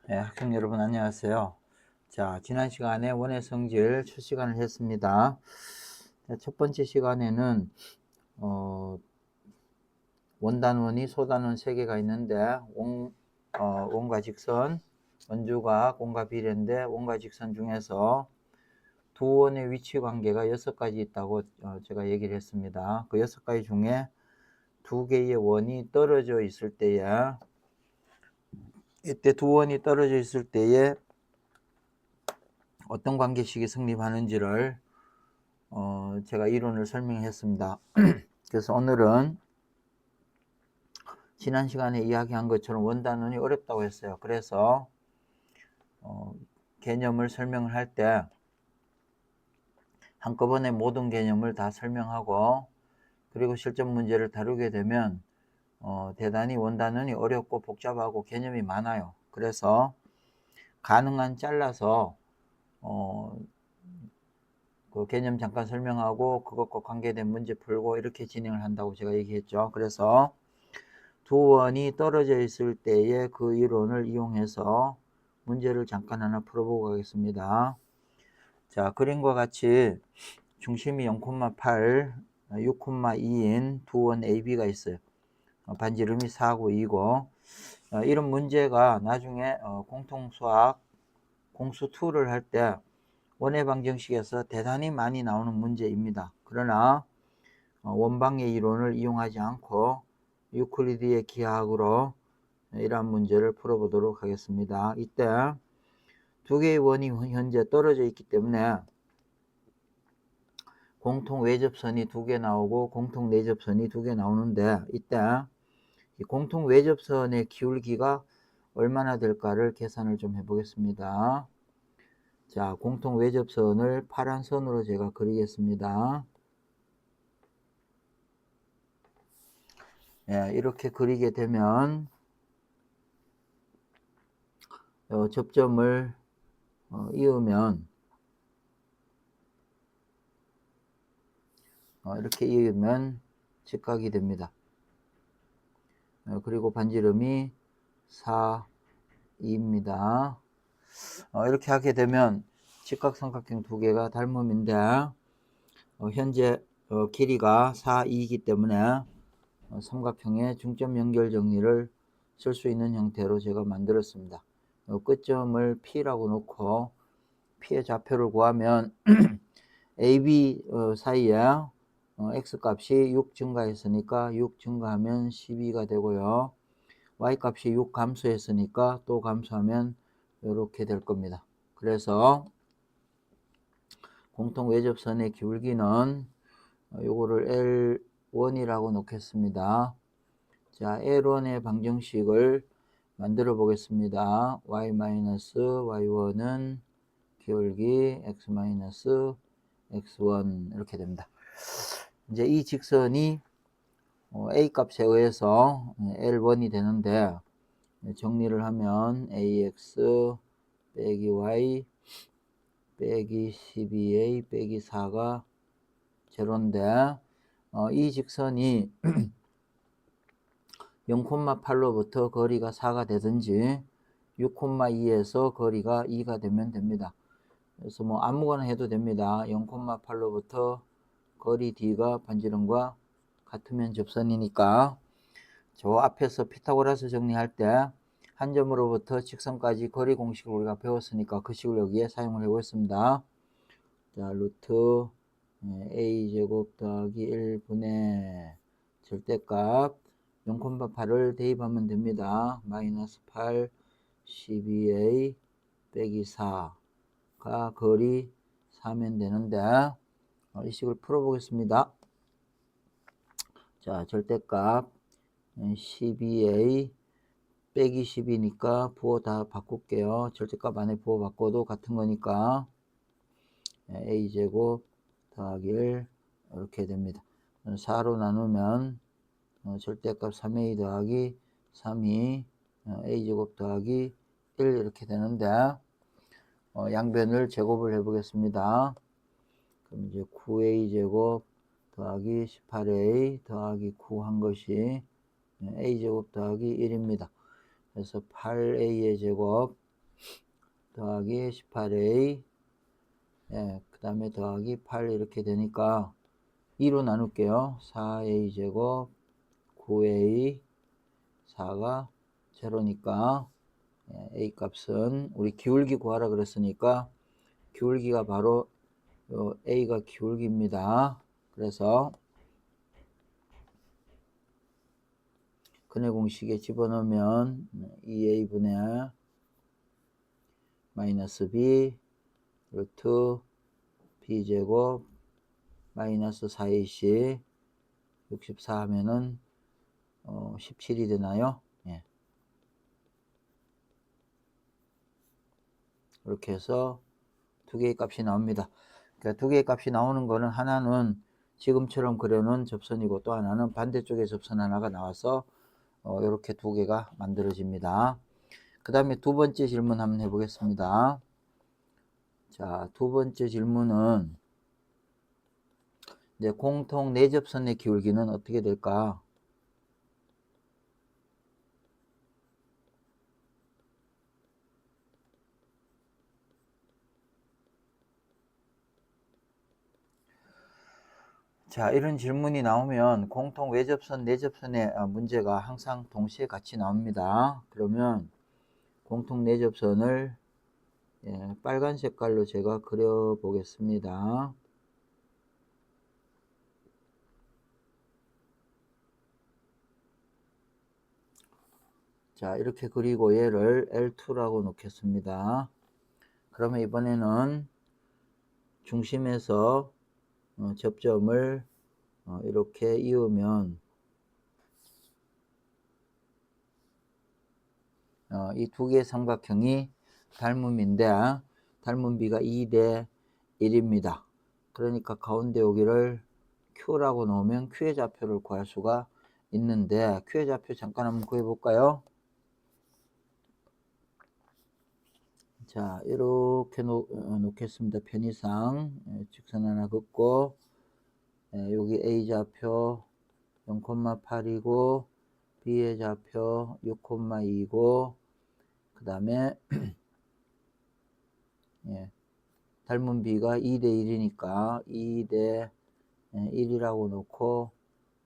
네, 학생 여러분 안녕하세요. 자, 지난 시간에 원의 성질 첫 시간을 했습니다. 첫 번째 시간에는 원단원이 소단원 세 개가 있는데 원과 직선, 원주가 공과 비례인데 원과 직선 중에서 두 원의 위치 관계가 6가지 있다고 제가 얘기를 했습니다. 그 6가지 중에 두 개의 원이 떨어져 있을 때에 이때 두 원이 떨어져 있을 때에 어떤 관계식이 성립하는지를 제가 이론을 설명했습니다. 그래서 오늘은 지난 시간에 이야기한 것처럼 원단원이 어렵다고 했어요. 그래서 개념을 설명을 할 때 한꺼번에 모든 개념을 다 설명하고 그리고 실전 문제를 다루게 되면 대단히 원단원이 어렵고 복잡하고 개념이 많아요. 그래서 가능한 잘라서 그 개념 잠깐 설명하고 그것과 관계된 문제 풀고 이렇게 진행을 한다고 제가 얘기했죠. 그래서 두 원이 떨어져 있을 때의 그 이론을 이용해서 문제를 잠깐 하나 풀어보고 가겠습니다. 자, 그림과 같이 중심이 0,8, 6,2인 두 원 AB가 있어요. 반지름이 4고 2고 이런 문제가 나중에 공통수학 공수2를 할 때 원의 방정식에서 대단히 많이 나오는 문제입니다. 그러나 원방의 이론을 이용하지 않고 유클리드의 기하학으로 이러한 문제를 풀어보도록 하겠습니다. 이때 두 개의 원이 현재 떨어져 있기 때문에 공통 외접선이 두 개 나오고 공통 내접선이 두 개 나오는데 이때 이 공통 외접선의 기울기가 얼마나 될까를 계산을 좀 해보겠습니다. 자, 공통 외접선을 파란 선으로 제가 그리겠습니다. 예, 이렇게 그리게 되면 접점을 이으면 이렇게 이으면 직각이 됩니다. 그리고 반지름이 4, 2입니다. 이렇게 하게 되면 직각삼각형 두 개가 닮음인데 현재 길이가 4, 2이기 때문에 삼각형의 중점 연결 정리를 쓸 수 있는 형태로 제가 만들었습니다. 끝점을 P라고 놓고 P의 좌표를 구하면 AB 사이에 X값이 6 증가했으니까 6 증가하면 12가 되고요. Y값이 6 감소했으니까 또 감소하면 이렇게 될 겁니다. 그래서 공통 외접선의 기울기는 요거를 L1이라고 놓겠습니다. 자, L1의 방정식을 만들어 보겠습니다. y-y1은 기울기 x-x1 이렇게 됩니다. 이제 이 직선이 a 값에 의해서 L1이 되는데 정리를 하면 ax 빼기 y 빼기 12a 빼기 4가 제로인데 이 직선이 0,8로부터 거리가 4가 되든지 6,2에서 거리가 2가 되면 됩니다. 그래서 뭐 아무거나 해도 됩니다. 0,8로부터 거리 D가 반지름과 같으면 접선이니까 저 앞에서 피타고라스 정리할 때 한 점으로부터 직선까지 거리 공식을 우리가 배웠으니까 그 식을 여기에 사용을 해보겠습니다. 자, 루트 a제곱 더하기 1분의 절대값 0,8을 대입하면 됩니다. 마이너스 8 12a 빼기 4가 거리 4면 되는데 이 식을 풀어보겠습니다. 자, 절대값 12a 빼기 10이니까 부호 다 바꿀게요. 절대값 안에 부호 바꿔도 같은 거니까 a제곱 더하기 1 이렇게 됩니다. 4로 나누면 절대값 3a 더하기 3이 a제곱 더하기 1 이렇게 되는데 양변을 제곱을 해 보겠습니다. 그럼 이제 9a 제곱 더하기 18a 더하기 9 한 것이 a 제곱 더하기 1입니다. 그래서 8a의 제곱 더하기 18a 예, 그 다음에 더하기 8 이렇게 되니까 2로 나눌게요. 4a 제곱 9a 4가 제로니까 예, a 값은 우리 기울기 구하라 그랬으니까 기울기가 바로 a가 기울기입니다. 그래서 근해 공식에 집어넣으면 2a분의 마이너스 b 루트 b제곱 마이너스 4ac 64 하면은 17이 되나요? 예. 이렇게 해서 두 개의 값이 나옵니다. 그러니까 두 개의 값이 나오는 거는 하나는 지금처럼 그려놓은 접선이고 또 하나는 반대쪽에 접선 하나가 나와서 이렇게 두 개가 만들어집니다. 그 다음에 두 번째 질문 한번 해보겠습니다. 자, 두 번째 질문은 이제 공통 내접선의 기울기는 어떻게 될까? 자, 이런 질문이 나오면 공통 외접선, 내접선의 문제가 항상 동시에 같이 나옵니다. 그러면 공통 내접선을 예, 빨간 색깔로 제가 그려 보겠습니다. 자, 이렇게 그리고 얘를 L2라고 놓겠습니다. 그러면 이번에는 중심에서 접점을 이렇게 이으면 이 두 개의 삼각형이 닮음인데 닮음비가 2대 1입니다. 그러니까 가운데 여기를 Q라고 놓으면 Q의 좌표를 구할 수가 있는데 Q의 좌표 잠깐 한번 구해 볼까요? 자, 이렇게 놓겠습니다. 편의상 직선 하나 긋고 여기 A 좌표 0,8이고 B의 좌표 6,2고 그 다음에 예, 닮은 B가 2대 1이니까 2대 1이라고 놓고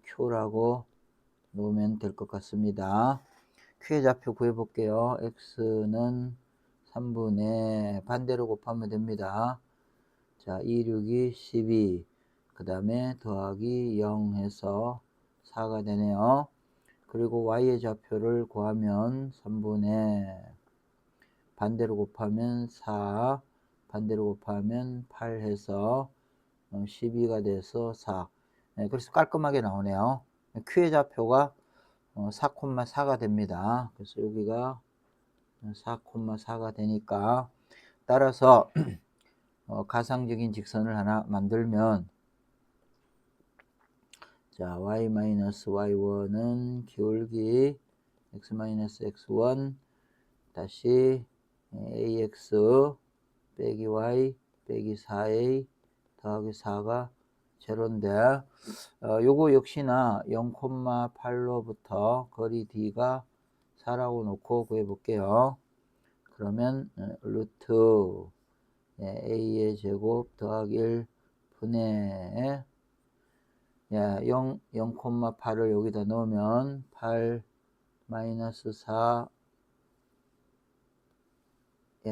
Q라고 놓으면 될 것 같습니다. Q의 좌표 구해 볼게요. X는 3분의 반대로 곱하면 됩니다. 자, 2, 6이 12. 그 다음에 더하기 0 해서 4가 되네요. 그리고 Y의 좌표를 구하면 3분의 반대로 곱하면 4, 반대로 곱하면 8 해서 12가 돼서 4. 네, 그래서 깔끔하게 나오네요. Q의 좌표가 4,4가 됩니다. 그래서 여기가 4,4가 되니까 따라서 가상적인 직선을 하나 만들면 자 y-y1은 기울기 x-x1 다시 ax 빼기 y 빼기 4a 더하기 4가 제로인데 요거 역시나 0,8로부터 거리 d가 4라고 놓고 구해 볼게요. 그러면 루트 a의 제곱 더하기 1 분의 0,8을 여기다 넣으면 8 마이너스 4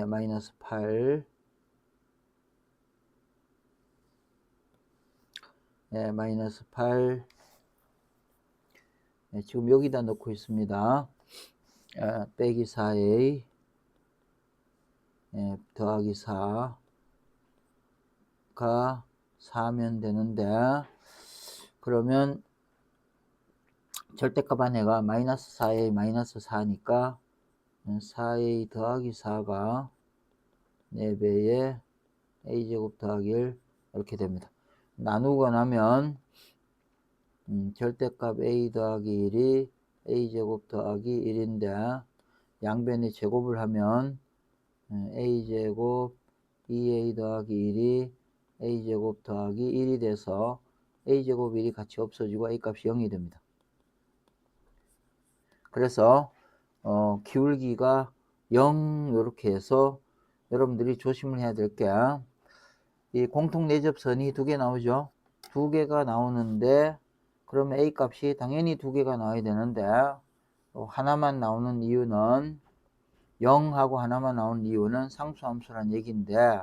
마이너스 8 마이너스 8 지금 여기다 넣고 있습니다. 빼기 4a 더하기 4가 4면 되는데 그러면 절대값 안에가 마이너스 4a 마이너스 4니까 4a 더하기 4가 4배의 a제곱 더하기 1 이렇게 됩니다. 나누고 나면 절대값 a 더하기 1이 a제곱 더하기 1인데 양변에 제곱을 하면 a제곱 2a 더하기 1이 a제곱 더하기 1이 돼서 a제곱 1이 같이 없어지고 a값이 0이 됩니다. 그래서 기울기가 0 요렇게 해서 여러분들이 조심을 해야 될 게 이 공통 내접선이 두 개 나오죠. 두 개가 나오는데 그러면 A 값이 당연히 두 개가 나와야 되는데 하나만 나오는 이유는 0하고 하나만 나오는 이유는 상수함수란 얘기인데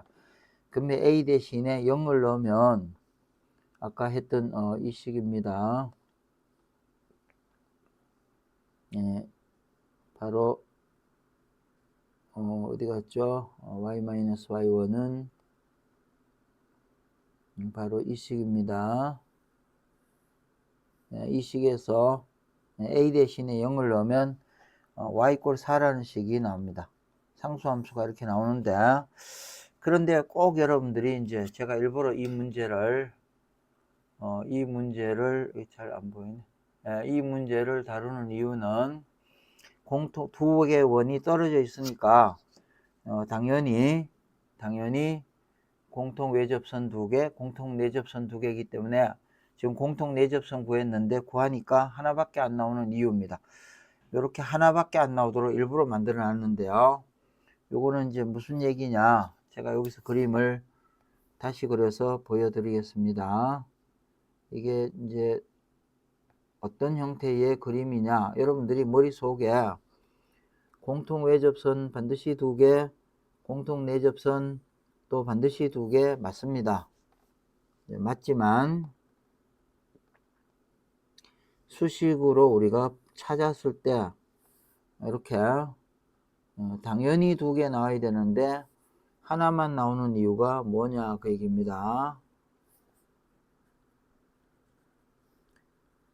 그러면 A 대신에 0을 넣으면 아까 했던 이 식입니다. 예, 바로 어디 갔죠? y-y1은 바로 이 식입니다. 이 식에서 A 대신에 0을 넣으면 y 꼴 4라는 식이 나옵니다. 상수함수가 이렇게 나오는데 그런데 꼭 여러분들이 이제 제가 일부러 이 문제를 잘 안 보이네. 이 문제를 다루는 이유는 공통 두 개의 원이 떨어져 있으니까 당연히 공통 외접선 두 개, 공통 내접선 두 개이기 때문에 지금 공통 내접선 구했는데 구하니까 하나밖에 안 나오는 이유입니다. 이렇게 하나밖에 안 나오도록 일부러 만들어 놨는데요. 요거는 이제 무슨 얘기냐? 제가 여기서 그림을 다시 그려서 보여드리겠습니다. 이게 이제 어떤 형태의 그림이냐? 여러분들이 머릿속에 공통 외접선 반드시 두 개, 공통 내접선 또 반드시 두 개 맞습니다. 맞지만 수식으로 우리가 찾았을 때 이렇게 당연히 두 개 나와야 되는데 하나만 나오는 이유가 뭐냐 그 얘기입니다.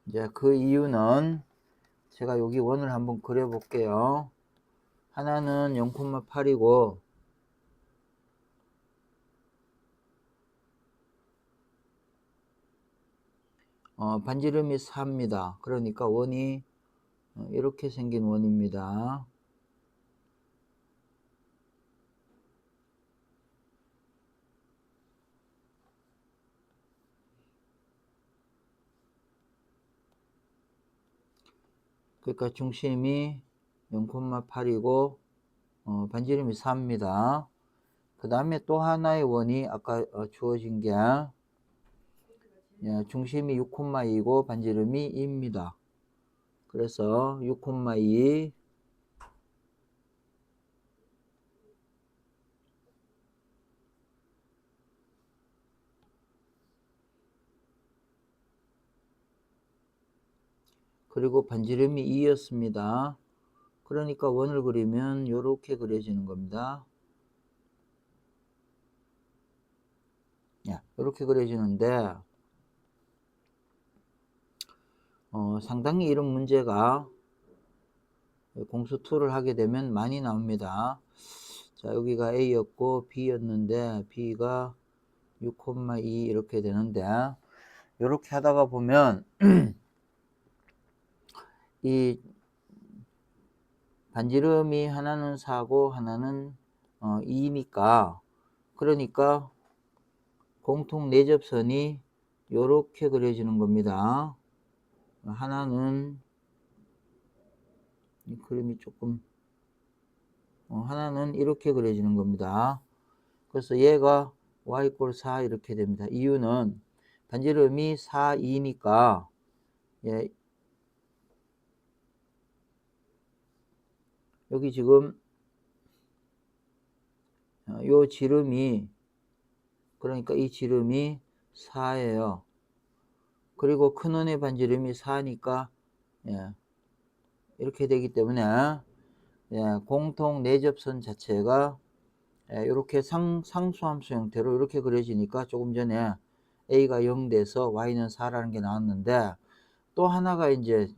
이제 그 이유는 제가 여기 원을 한번 그려 볼게요. 하나는 0,8이고 반지름이 4입니다. 그러니까 원이 이렇게 생긴 원입니다. 그러니까 중심이 0,8이고 반지름이 4입니다. 그 다음에 또 하나의 원이 아까 주어진 게 중심이 6,2이고 반지름이 2입니다. 그래서 6,2 그리고 반지름이 2였습니다. 그러니까 원을 그리면 이렇게 그려지는 겁니다. 이렇게 그려지는데 상당히 이런 문제가 공수2를 하게 되면 많이 나옵니다. 자, 여기가 A였고 B였는데 B가 6,2 이렇게 되는데 이렇게 하다가 보면 이 반지름이 하나는 4고 하나는 2니까 그러니까 공통 내접선이 이렇게 그려지는 겁니다. 하나는 이 그림이 조금 하나는 이렇게 그려지는 겁니다. 그래서 얘가 y 꼴 4 이렇게 됩니다. 이유는 반지름이 4, 2니까 예, 여기 지금 요 지름이 그러니까 이 지름이 4예요. 그리고 큰 원의 반지름이 4니까 이렇게 되기 때문에 공통 내접선 자체가 이렇게 상수함수 형태로 이렇게 그려지니까 조금 전에 A가 0 돼서 Y는 4라는 게 나왔는데 또 하나가 이제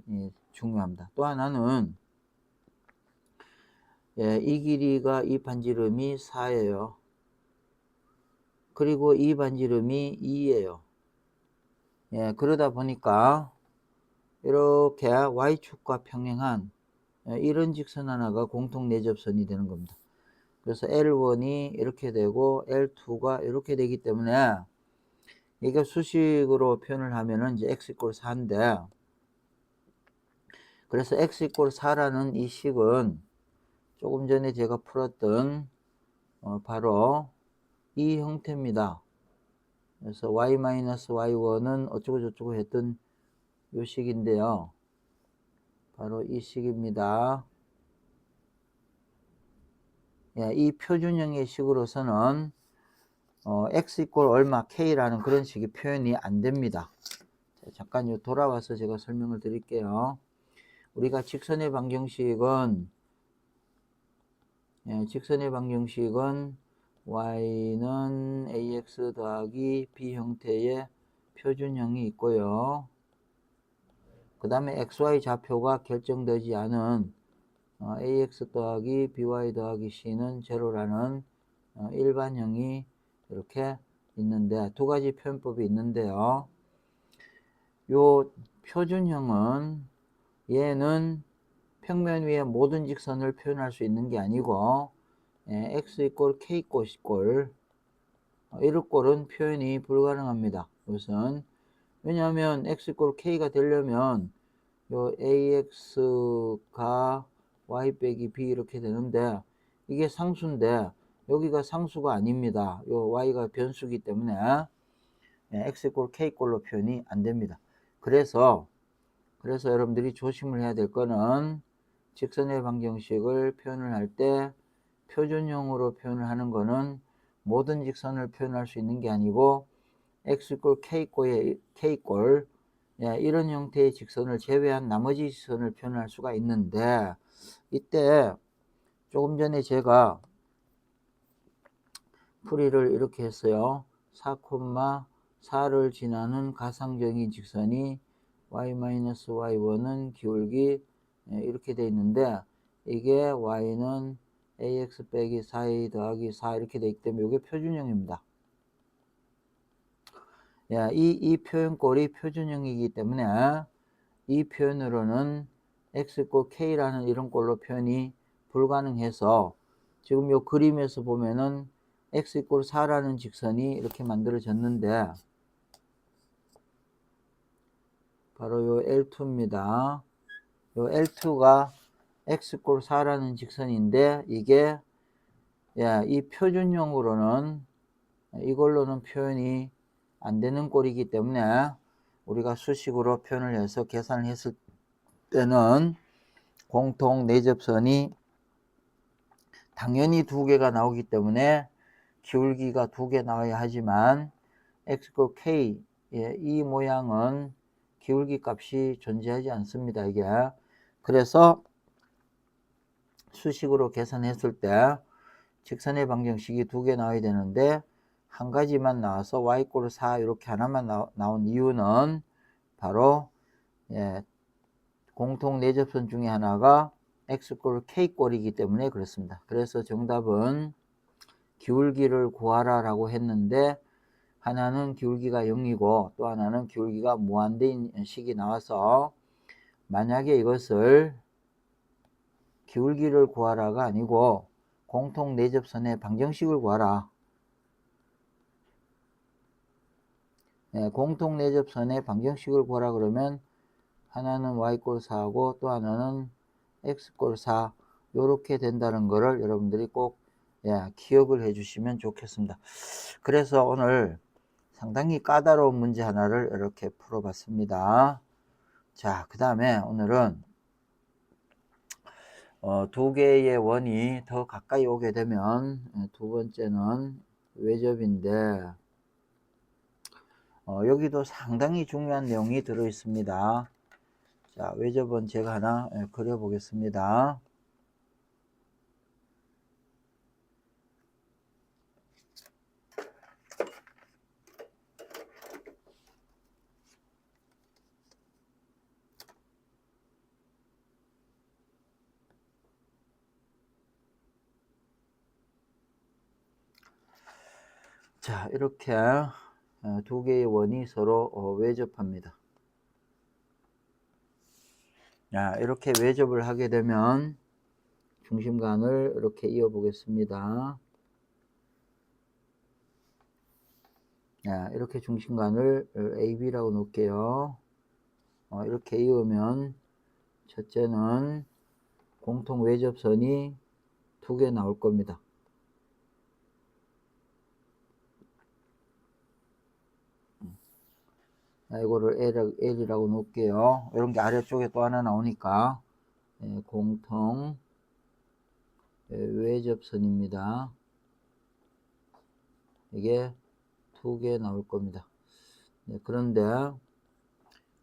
중요합니다. 또 하나는 이 길이가 이 반지름이 4예요. 그리고 이 반지름이 2예요. 그러다 보니까 이렇게 Y축과 평행한 이런 직선 하나가 공통 내접선이 되는 겁니다. 그래서 L1이 이렇게 되고 L2가 이렇게 되기 때문에 이게 수식으로 표현을 하면은 이제 x = 4인데 그래서 x = 4라는 이 식은 조금 전에 제가 풀었던 바로 이 형태입니다. 그래서 y-y1은 어쩌고 저쩌고 했던 요 식인데요. 바로 이 식입니다. 예, 이 표준형의 식으로서는 x 이퀄 얼마 k라는 그런 식의 표현이 안 됩니다. 자, 잠깐 돌아와서 제가 설명을 드릴게요. 우리가 직선의 방정식은 직선의 방정식은 y는 ax 더하기 b 형태의 표준형이 있고요. 그 다음에 xy 좌표가 결정되지 않은 ax 더하기 by 더하기 c는 제로라는 일반형이 이렇게 있는데 두 가지 표현법이 있는데요. 요 표준형은 얘는 평면 위에 모든 직선을 표현할 수 있는 게 아니고 x 이꼴 k 이꼴 이럴 꼴은 표현이 불가능합니다. 우선 왜냐하면 x 이꼴 k가 되려면 요 ax가 y 빼기 b 이렇게 되는데 이게 상수인데 여기가 상수가 아닙니다. 요 y가 변수기 때문에 x 이꼴 k 이꼴로 표현이 안 됩니다. 그래서 여러분들이 조심을 해야 될 거는 직선의 방정식을 표현을 할 때 표준형으로 표현을 하는 거는 모든 직선을 표현할 수 있는 게 아니고 x 이꼴 k 이꼴 이런 형태의 직선을 제외한 나머지 직선을 표현할 수가 있는데 이때 조금 전에 제가 풀이를 이렇게 했어요. 4,4를 지나는 가상적인 직선이 y-y1은 기울기 이렇게 돼 있는데 이게 y는 ax 빼기 4a 더하기 4 이렇게 돼 있기 때문에 이게 표준형입니다. 이 표현꼴이 표준형이기 때문에 이 표현으로는 x 이꼴 k라는 이런 꼴로 표현이 불가능해서 지금 요 그림에서 보면은 x 이꼴 4라는 직선이 이렇게 만들어졌는데 바로 요 L2입니다. 요 L2가 x 이꼴 4라는 직선인데 이게 이 표준형으로는 이걸로는 표현이 안 되는 꼴이기 때문에 우리가 수식으로 표현을 해서 계산을 했을 때는 공통 내접선이 당연히 두 개가 나오기 때문에 기울기가 두 개 나와야 하지만 x 이꼴 k 이 모양은 기울기 값이 존재하지 않습니다. 이게 그래서 수식으로 계산했을 때 직선의 방정식이 두 개 나와야 되는데 한 가지만 나와서 y 이꼴 4 이렇게 하나만 나온 이유는 바로 공통 내접선 중에 하나가 x꼴 k꼴이기 때문에 그렇습니다. 그래서 정답은 기울기를 구하라 라고 했는데 하나는 기울기가 0이고 또 하나는 기울기가 무한대인 식이 나와서 만약에 이것을 기울기를 구하라가 아니고 공통 내접선의 방정식을 구하라. 공통 내접선의 방정식을 구하라 그러면 하나는 y꼴 4하고 또 하나는 x꼴 4 요렇게 된다는 거를 여러분들이 꼭 기억을 해 주시면 좋겠습니다. 그래서 오늘 상당히 까다로운 문제 하나를 이렇게 풀어 봤습니다. 자, 그 다음에 오늘은 두 개의 원이 더 가까이 오게 되면 두 번째는 외접인데 여기도 상당히 중요한 내용이 들어 있습니다. 자, 외접은 제가 하나 그려 보겠습니다. 자, 이렇게 두 개의 원이 서로 외접합니다. 자, 이렇게 외접을 하게 되면 중심간을 이렇게 이어 보겠습니다. 자, 이렇게 중심간을 AB라고 놓을게요. 이렇게 이으면 첫째는 공통 외접선이 두 개 나올 겁니다. 이거를 L이라고 놓을게요. 이런 게 아래쪽에 또 하나 나오니까 공통 외접선입니다. 이게 두 개 나올 겁니다. 그런데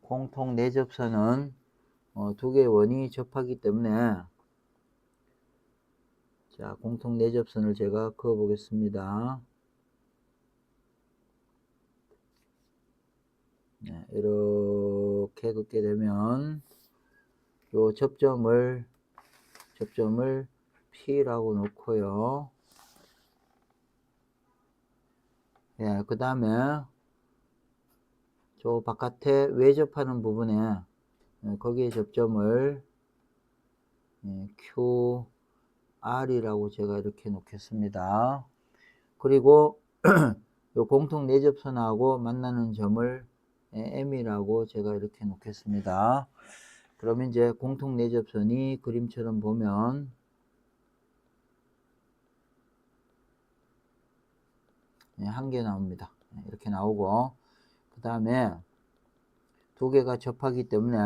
공통 내접선은 두 개의 원이 접하기 때문에 자, 공통 내접선을 제가 그어 보겠습니다. 이렇게 긋게 되면 요 접점을 P라고 놓고요. 그 다음에 저 바깥에 외접하는 부분에 거기에 접점을 QR이라고 제가 이렇게 놓겠습니다. 그리고 요 공통 내접선하고 만나는 점을 M이라고 제가 이렇게 놓겠습니다. 그러면 이제 공통 내접선이 그림처럼 보면 한 개 나옵니다. 이렇게 나오고 그 다음에 두 개가 접하기 때문에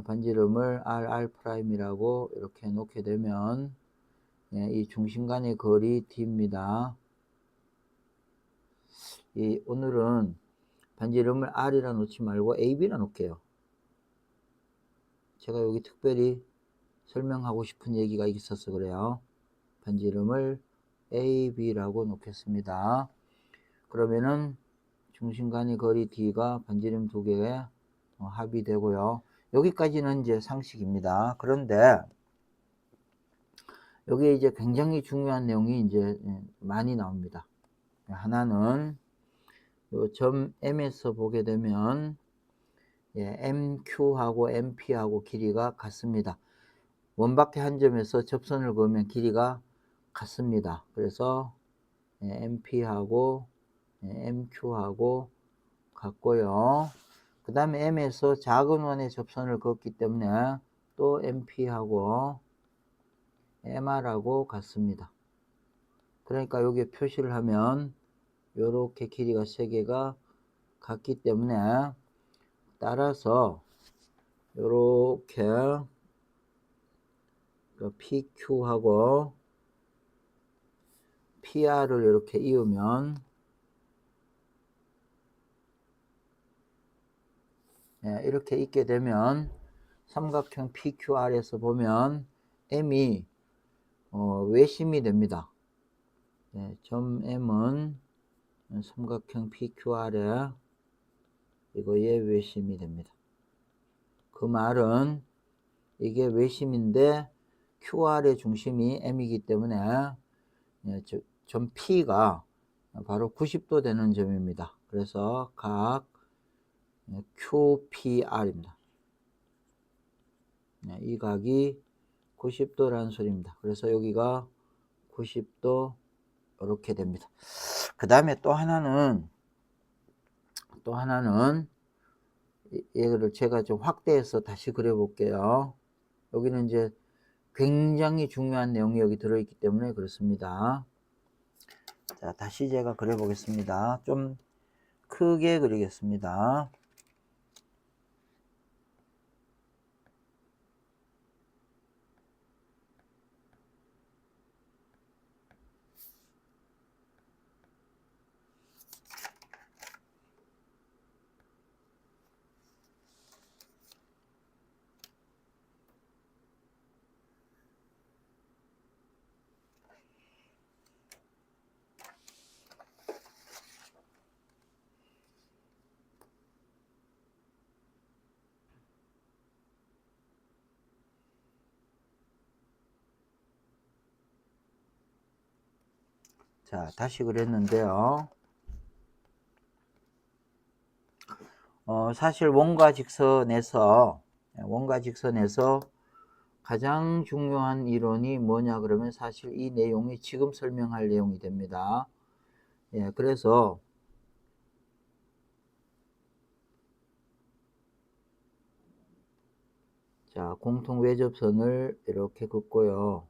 반지름을 RR'이라고 이렇게 놓게 되면 이 중심 간의 거리 D입니다. 오늘은 반지름을 R이라 놓지 말고 AB라 놓을게요. 제가 여기 특별히 설명하고 싶은 얘기가 있어서 그래요. 반지름을 AB라고 놓겠습니다. 그러면은 중심 간의 거리 D가 반지름 두 개의 합이 되고요. 여기까지는 이제 상식입니다. 그런데 여기에 이제 굉장히 중요한 내용이 이제 많이 나옵니다. 하나는 요 점 M에서 보게 되면 MQ하고 MP하고 길이가 같습니다. 원밖에 한 점에서 접선을 그으면 길이가 같습니다. 그래서 MP하고 MQ하고 같고요. 그 다음에 M에서 작은 원의 접선을 그었기 때문에 또 MP하고 MR하고 같습니다. 그러니까 여기에 표시를 하면 요렇게 길이가 세 개가 같기 때문에 따라서 요렇게 PQ하고 PR을 이렇게 이으면 이렇게 있게 되면 삼각형 PQR에서 보면 M이 외심이 됩니다. 점 M은 삼각형 PQR에 이거에 외심이 됩니다. 그 말은 이게 외심인데 QR의 중심이 M이기 때문에 점 P가 바로 90도 되는 점입니다. 그래서 각 QPR입니다. 이 각이 90도라는 소리입니다. 그래서 여기가 90도 이렇게 됩니다. 그 다음에 또 하나는 이거를 제가 좀 확대해서 다시 그려 볼게요. 여기는 이제 굉장히 중요한 내용이 여기 들어있기 때문에 그렇습니다. 자, 다시 제가 그려 보겠습니다. 좀 크게 그리겠습니다. 자, 다시 그렸는데요. 사실 원과 직선에서 가장 중요한 이론이 뭐냐 그러면 사실 이 내용이 지금 설명할 내용이 됩니다. 그래서 자, 공통 외접선을 이렇게 긋고요.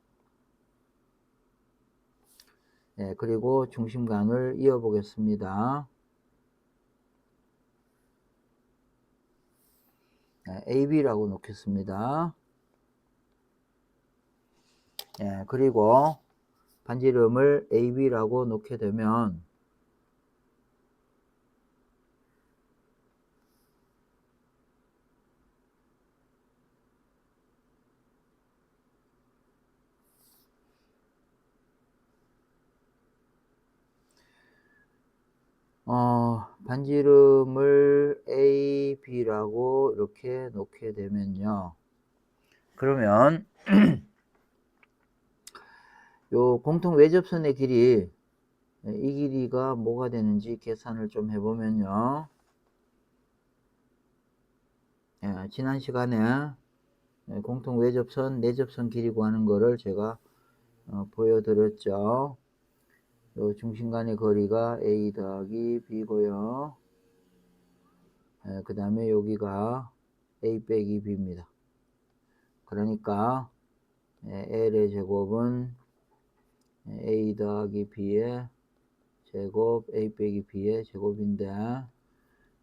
예, 그리고 중심간을 이어 보겠습니다. 예, AB라고 놓겠습니다. 예, 그리고 반지름을 AB라고 놓게 되면 반지름을 AB라고 이렇게 놓게 되면요. 그러면 요 공통 외접선의 길이, 이 길이가 뭐가 되는지 계산을 좀 해보면요. 예, 지난 시간에 공통 외접선, 내접선 길이 구하는 거를 제가 보여드렸죠. 요 중심간의 거리가 A 더하기 B고요. 그 다음에 여기가 A 빼기 B입니다. 그러니까 L의 제곱은 A 더하기 B의 제곱, A 빼기 B의 제곱인데,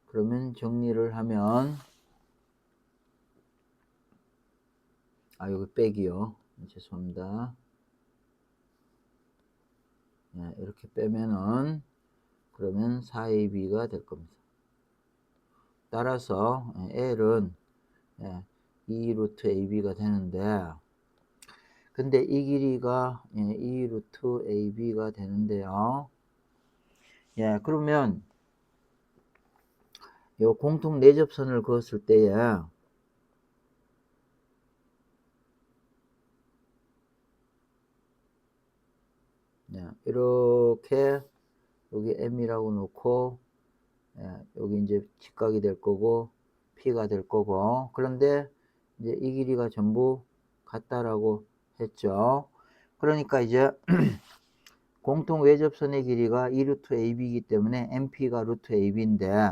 그러면 정리를 하면, 여기 빼기요. 죄송합니다. 이렇게 빼면은, 그러면 4AB가 될 겁니다. 따라서 L은 2 루트 AB가 되는데, 근데 이 길이가 2 루트 AB가 되는데요. 예, 그러면 요 공통 내접선을 그었을 때에 이렇게 여기 M이라고 놓고 여기 이제 직각이 될 거고 P가 될 거고, 그런데 이제 이 길이가 전부 같다라고 했죠. 그러니까 이제 공통 외접선의 길이가 2 루트 AB이기 때문에 MP가 루트 AB인데,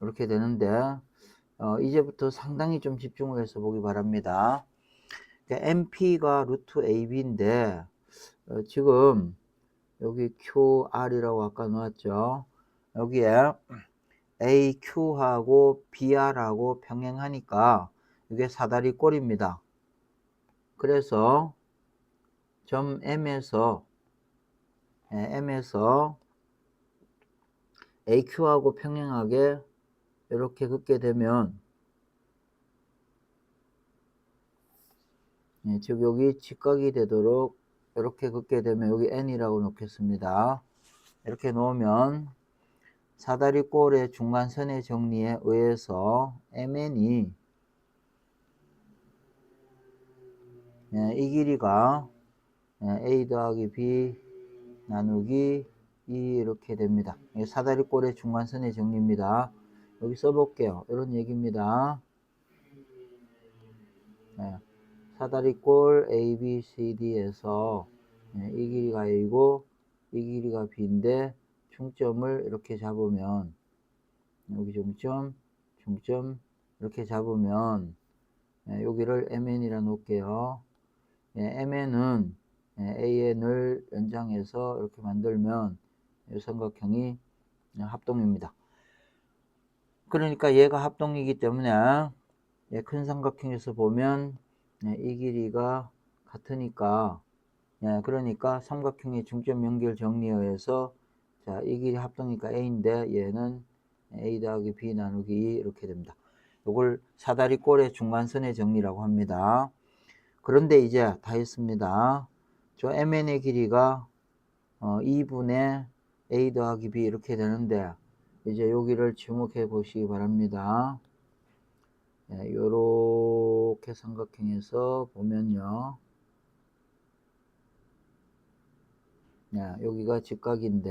이렇게 되는데 이제부터 상당히 좀 집중을 해서 보기 바랍니다. MP가 루트 AB인데 지금 여기 QR이라고 아까 놓았죠. 여기에 AQ하고 BR하고 평행하니까 이게 사다리 꼴입니다. 그래서 점 M에서 AQ하고 평행하게 이렇게 긋게 되면, 즉 여기 직각이 되도록 이렇게 긋게 되면 여기 N이라고 놓겠습니다. 이렇게 놓으면 사다리꼴의 중간선의 정리에 의해서 MN이 이 길이가 A 더하기 B 나누기 2 이렇게 됩니다. 사다리꼴의 중간선의 정리입니다. 여기 써볼게요. 이런 얘기입니다. 사다리꼴 ABCD에서 이 길이가 A고 이 길이가 B인데 중점을 이렇게 잡으면, 여기 중점, 중점 이렇게 잡으면 여기를 MN이라 놓을게요. MN은 AN을 연장해서 이렇게 만들면 이 삼각형이 합동입니다. 그러니까 얘가 합동이기 때문에 큰 삼각형에서 보면 이 길이가 같으니까, 그러니까 삼각형의 중점 연결 정리에 의해서 이 길이 합동이니까 A인데 얘는 A 더하기 B 나누기 2 이렇게 됩니다. 이걸 사다리꼴의 중간선의 정리라고 합니다. 그런데 이제 다 했습니다. 저 MN의 길이가 2분의 A 더하기 B 이렇게 되는데, 이제 여기를 주목해 보시기 바랍니다. 요렇게 삼각형에서 보면요. 여기가 직각인데,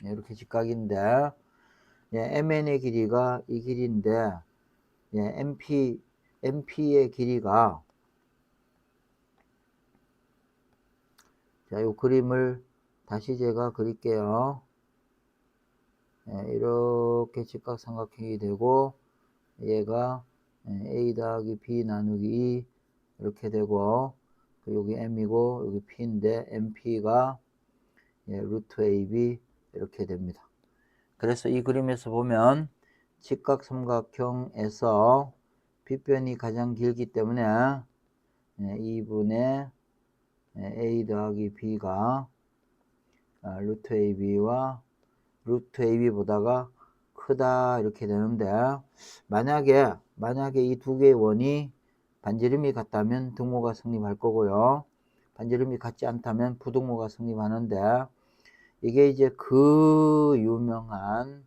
이렇게 직각인데, MN의 길이가 이 길이인데, MP의 길이가, 요 그림을 다시 제가 그릴게요. 이렇게 직각삼각형이 되고, 얘가 A 더하기 B 나누기 E 이렇게 되고, 여기 M이고 여기 P인데 MP가 루트 AB 이렇게 됩니다. 그래서 이 그림에서 보면 직각삼각형에서 빗변이 가장 길기 때문에 2분의 A 더하기 B가 루트 AB와 루트 AB보다가 크다 이렇게 되는데, 만약에 이 두 개의 원이 반지름이 같다면 등호가 성립할 거고요. 반지름이 같지 않다면 부등호가 성립하는데, 이게 이제 그 유명한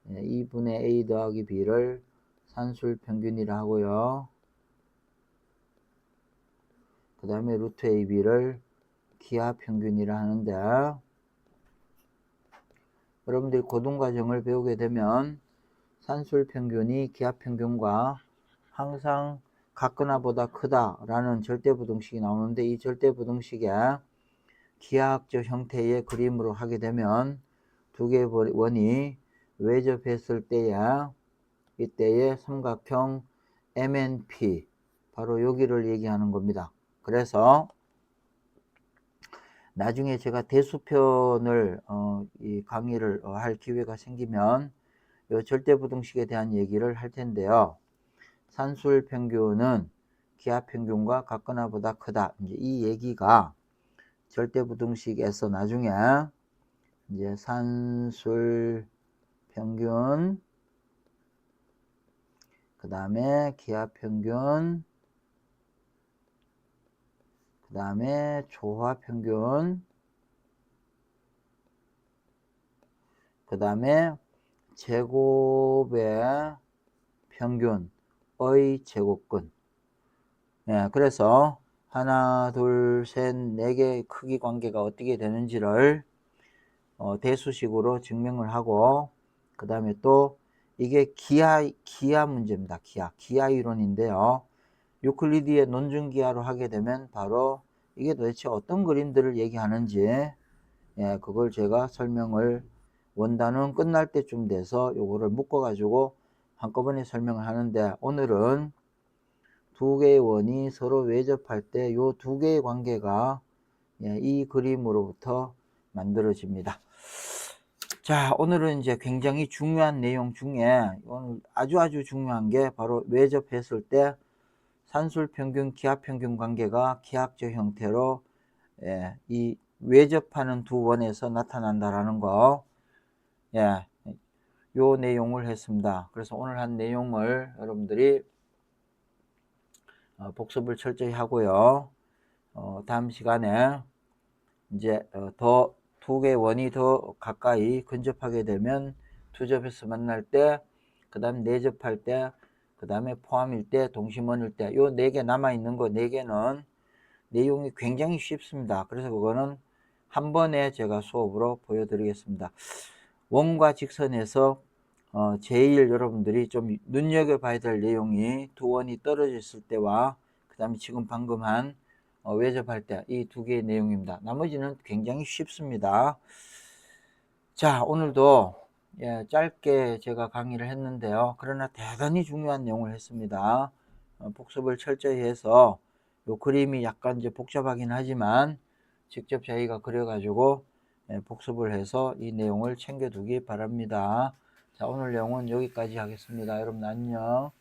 2분의 A 더하기 B를 산술 평균이라 하고요. 그 다음에 루트 AB를 기하 평균이라 하는데, 여러분들이 고등과정을 배우게 되면 산술 평균이 기하 평균과 항상 같거나 보다 크다라는 절대부등식이 나오는데, 이 절대부등식의 기하학적 형태의 그림으로 하게 되면 두 개의 원이 외접했을 때에 이때의 삼각형 MNP, 바로 여기를 얘기하는 겁니다. 그래서 나중에 제가 대수편을 이 강의를 할 기회가 생기면 이 절대부등식에 대한 얘기를 할 텐데요. 산술 평균은 기하 평균과 같거나 보다 크다. 이제 이 얘기가 절대부등식에서 나중에 이제 산술 평균, 그 다음에 기하 평균, 그 다음에 조화 평균, 그 다음에 제곱의 평균의 제곱근. 그래서 하나, 둘, 셋, 네 개의 크기 관계가 어떻게 되는지를 대수식으로 증명을 하고, 그 다음에 또 이게 기하 문제입니다. 기하 이론인데요. 유클리드의 논증기하로 하게 되면 바로 이게 도대체 어떤 그림들을 얘기하는지 그걸 제가 설명을, 원단은 끝날 때쯤 돼서 요거를 묶어 가지고 한꺼번에 설명을 하는데, 오늘은 두 개의 원이 서로 외접할 때 요 두 개의 관계가 이 그림으로부터 만들어집니다. 자, 오늘은 이제 굉장히 중요한 내용 중에 오늘 아주 중요한 게 바로 외접했을 때 산술 평균, 기하 평균 관계가 기하학적 형태로 이 외접하는 두 원에서 나타난다라는 거, 요 내용을 했습니다. 그래서 오늘 한 내용을 여러분들이 복습을 철저히 하고요. 다음 시간에 이제 더 두 개의 원이 더 가까이 근접하게 되면 투접해서 만날 때, 그 다음 내접할 때, 그 다음에 포함일 때, 동심원일 때, 요 네 개 남아있는 거 네 개는 내용이 굉장히 쉽습니다. 그래서 그거는 한 번에 제가 수업으로 보여드리겠습니다. 원과 직선에서 제일 여러분들이 좀 눈여겨봐야 될 내용이 두 원이 떨어져 있을 때와 그 다음에 지금 방금 한 외접할 때, 이 두 개의 내용입니다. 나머지는 굉장히 쉽습니다. 자, 오늘도 짧게 제가 강의를 했는데요. 그러나 대단히 중요한 내용을 했습니다. 복습을 철저히 해서 요 그림이 약간 이제 복잡하긴 하지만 직접 저희가 그려가지고 복습을 해서 이 내용을 챙겨두기 바랍니다. 자, 오늘 내용은 여기까지 하겠습니다. 여러분 안녕.